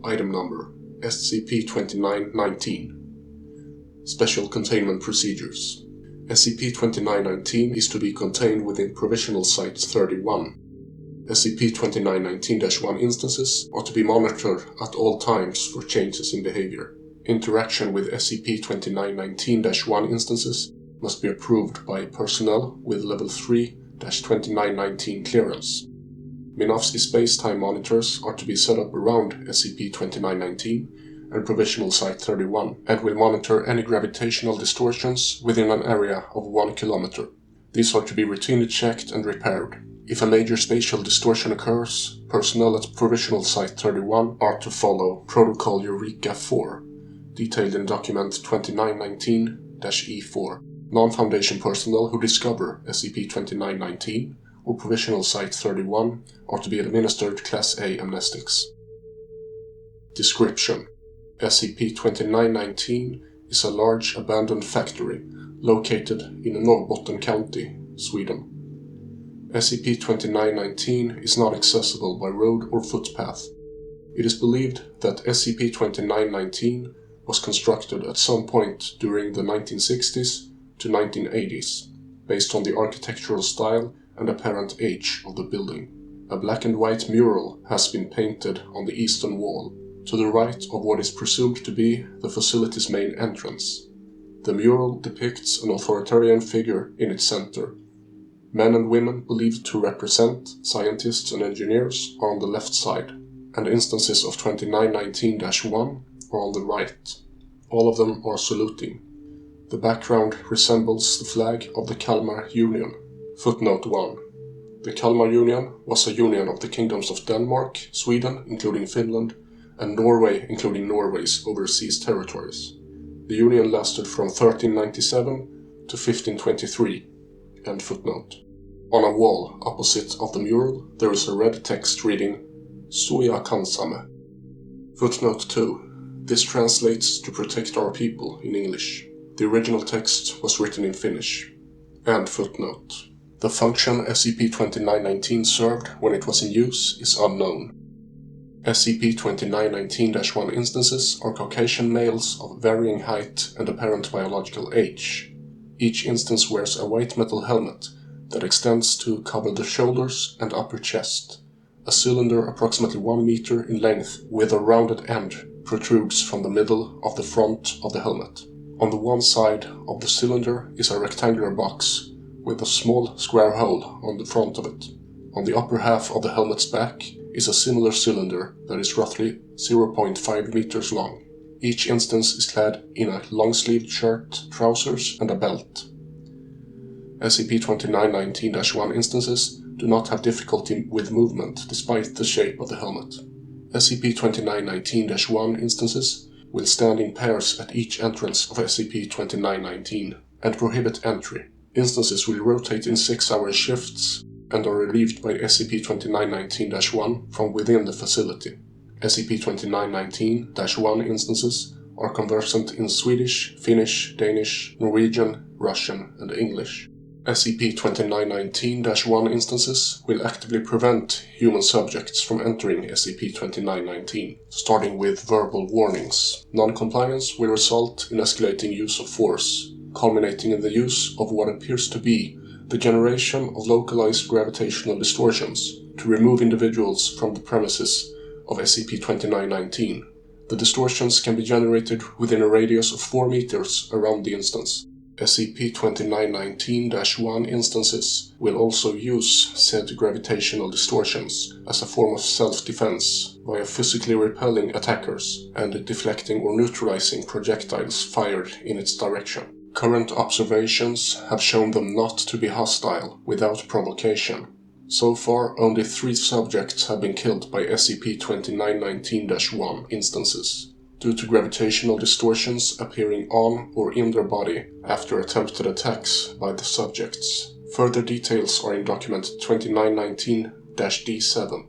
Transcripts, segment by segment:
Item Number SCP-2919. Special Containment Procedures. SCP-2919 is to be contained within Provisional Site 31. SCP-2919-1 instances are to be monitored at all times for changes in behavior. Interaction with SCP-2919-1 instances must be approved by personnel with Level 3-2919 clearance. Minovsky space-time monitors are to be set up around SCP-2919 and Provisional Site 31 and will monitor any gravitational distortions within an area of 1 kilometer. These are to be routinely checked and repaired. If a major spatial distortion occurs, personnel at Provisional Site 31 are to follow Protocol Eureka 4, detailed in Document 2919-E4. Non-Foundation personnel who discover SCP-2919 or Provisional Site 31 are to be administered Class A amnestics. Description: SCP-2919 is a large abandoned factory located in Norrbotten County, Sweden. SCP-2919 is not accessible by road or footpath. It is believed that SCP-2919 was constructed at some point during the 1960s to 1980s, based on the architectural style and apparent age of the building. A black and white mural has been painted on the eastern wall, to the right of what is presumed to be the facility's main entrance. The mural depicts an authoritarian figure in its center. Men and women believed to represent scientists and engineers are on the left side, and instances of 2919-1 are on the right. All of them are saluting. The background resembles the flag of the Kalmar Union. Footnote 1. The Kalmar Union was a union of the kingdoms of Denmark, Sweden, including Finland, and Norway, including Norway's overseas territories. The union lasted from 1397 to 1523. End footnote. On a wall opposite of the mural, there is a red text reading Suoja kansamme. Footnote 2. This translates to protect our people in English. The original text was written in Finnish. End footnote. The function SCP-2919 served when it was in use is unknown. SCP-2919-1 instances are Caucasian males of varying height and apparent biological age. Each instance wears a white metal helmet that extends to cover the shoulders and upper chest. A cylinder approximately 1 meter in length with a rounded end protrudes from the middle of the front of the helmet. On the one side of the cylinder is a rectangular box with a small square hole on the front of it. On the upper half of the helmet's back is a similar cylinder that is roughly 0.5 meters long. Each instance is clad in a long-sleeved shirt, trousers, and a belt. SCP-2919-1 instances do not have difficulty with movement despite the shape of the helmet. SCP-2919-1 instances will stand in pairs at each entrance of SCP-2919 and prohibit entry. Instances will rotate in 6-hour shifts and are relieved by SCP-2919-1 from within the facility. SCP-2919-1 instances are conversant in Swedish, Finnish, Danish, Norwegian, Russian, and English. SCP-2919-1 instances will actively prevent human subjects from entering SCP-2919, starting with verbal warnings. Non-compliance will result in escalating use of force, culminating in the use of what appears to be the generation of localized gravitational distortions to remove individuals from the premises of SCP-2919. The distortions can be generated within a radius of 4 meters around the instance. SCP-2919-1 instances will also use said gravitational distortions as a form of self-defense via physically repelling attackers and deflecting or neutralizing projectiles fired in its direction. Current observations have shown them not to be hostile without provocation. So far, only 3 subjects have been killed by SCP-2919-1 instances, due to gravitational distortions appearing on or in their body after attempted attacks by the subjects. Further details are in Document 2919-D7.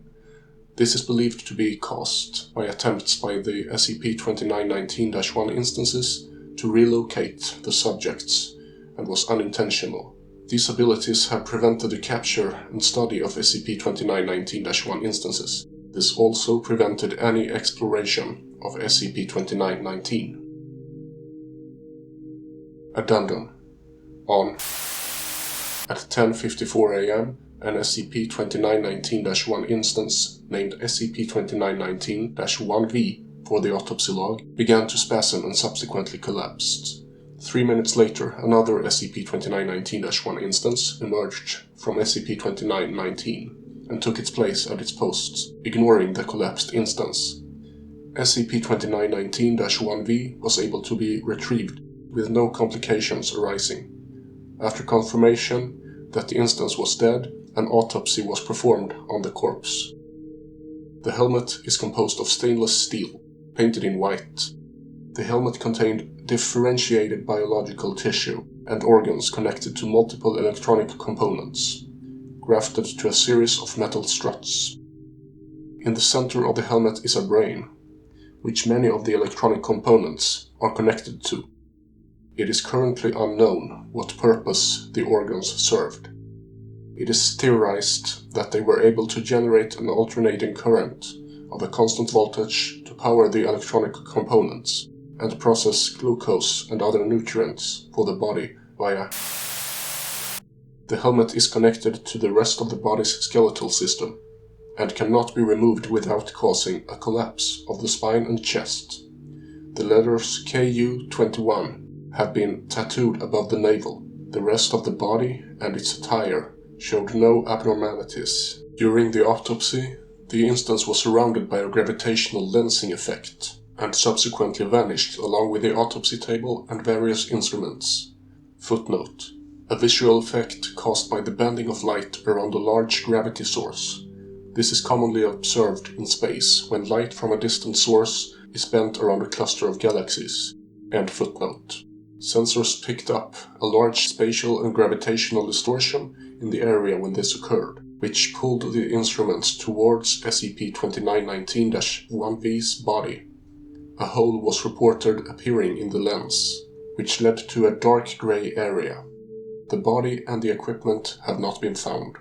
This is believed to be caused by attempts by the SCP-2919-1 instances to relocate the subjects and was unintentional. These abilities have prevented the capture and study of SCP-2919-1 instances. This also prevented any exploration of SCP-2919. Addendum. At 10:54 a.m., an SCP-2919-1 instance named SCP-2919-1V for the autopsy log began to spasm and subsequently collapsed. 3 minutes later, another SCP-2919-1 instance emerged from SCP-2919 and took its place at its posts, ignoring the collapsed instance. SCP-2919-1V was able to be retrieved with no complications arising. After confirmation that the instance was dead, an autopsy was performed on the corpse. The helmet is composed of stainless steel, painted in white. The helmet contained differentiated biological tissue and organs connected to multiple electronic components, grafted to a series of metal struts. In the center of the helmet is a brain, which many of the electronic components are connected to. It is currently unknown what purpose the organs served. It is theorized that they were able to generate an alternating current of a constant voltage to power the electronic components and process glucose and other nutrients for the body via. The helmet is connected to the rest of the body's skeletal system and cannot be removed without causing a collapse of the spine and chest. The letters KU-21 have been tattooed above the navel. The rest of the body and its attire showed no abnormalities. During the autopsy, the instance was surrounded by a gravitational lensing effect and subsequently vanished along with the autopsy table and various instruments. Footnote: a visual effect caused by the bending of light around a large gravity source. This is commonly observed in space when light from a distant source is bent around a cluster of galaxies. End footnote. Sensors picked up a large spatial and gravitational distortion in the area when this occurred, which pulled the instruments towards SCP-2919-1V's body. A hole was reported appearing in the lens, which led to a dark gray area. The body and the equipment have not been found.